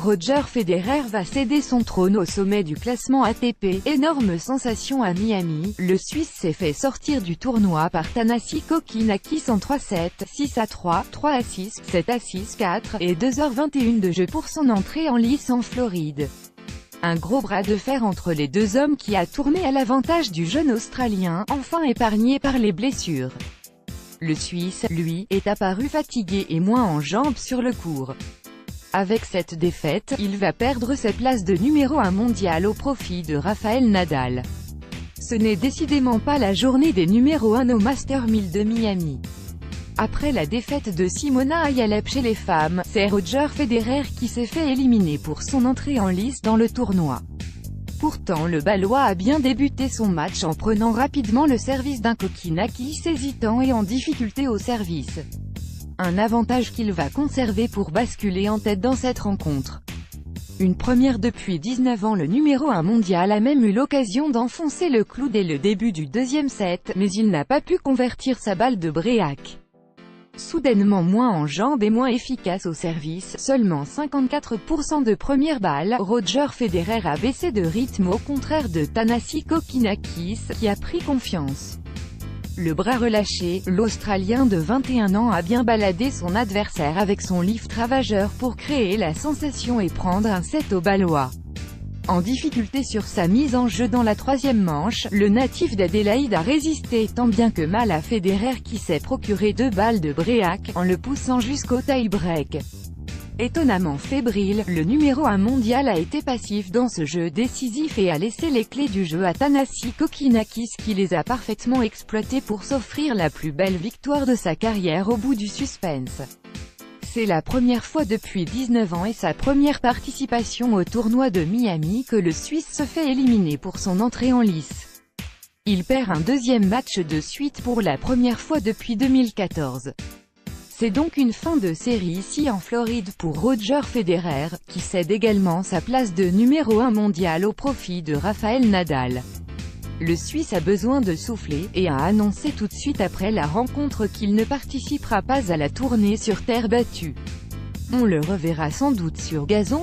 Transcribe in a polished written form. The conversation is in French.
Roger Federer va céder son trône au sommet du classement ATP. Énorme sensation à Miami, le Suisse s'est fait sortir du tournoi par Thanasi Kokkinakis en 3-7, 6-3, 3-6, 7-6, 4, et 2h21 de jeu pour son entrée en lice en Floride. Un gros bras de fer entre les deux hommes qui a tourné à l'avantage du jeune Australien, enfin épargné par les blessures. Le Suisse, lui, est apparu fatigué et moins en jambes sur le court. Avec cette défaite, il va perdre sa place de numéro 1 mondial au profit de Rafael Nadal. Ce n'est décidément pas la journée des numéros 1 au Masters 1000 de Miami. Après la défaite de Simona Halep chez les femmes, c'est Roger Federer qui s'est fait éliminer pour son entrée en lice dans le tournoi. Pourtant le Balois a bien débuté son match en prenant rapidement le service d'un Kokkinakis hésitant et en difficulté au service. Un avantage qu'il va conserver pour basculer en tête dans cette rencontre. Une première depuis 19 ans, le numéro 1 mondial a même eu l'occasion d'enfoncer le clou dès le début du deuxième set, mais il n'a pas pu convertir sa balle de Bréac. Soudainement moins en jambes et moins efficace au service, seulement 54% de première balle, Roger Federer a baissé de rythme au contraire de Thanasi Kokkinakis, qui a pris confiance. Le bras relâché, l'Australien de 21 ans a bien baladé son adversaire avec son lift ravageur pour créer la sensation et prendre un set au Balois. En difficulté sur sa mise en jeu dans la troisième manche, le natif d'Adélaïde a résisté tant bien que mal à Federer qui s'est procuré 2 balles de Bréac, en le poussant jusqu'au tie-break. Étonnamment fébrile, le numéro 1 mondial a été passif dans ce jeu décisif et a laissé les clés du jeu à Thanasi Kokkinakis qui les a parfaitement exploitées pour s'offrir la plus belle victoire de sa carrière au bout du suspense. C'est la première fois depuis 19 ans et sa première participation au tournoi de Miami que le Suisse se fait éliminer pour son entrée en lice. Il perd un deuxième match de suite pour la première fois depuis 2014. C'est donc une fin de série ici en Floride pour Roger Federer, qui cède également sa place de numéro 1 mondial au profit de Rafael Nadal. Le Suisse a besoin de souffler, et a annoncé tout de suite après la rencontre qu'il ne participera pas à la tournée sur terre battue. On le reverra sans doute sur gazon.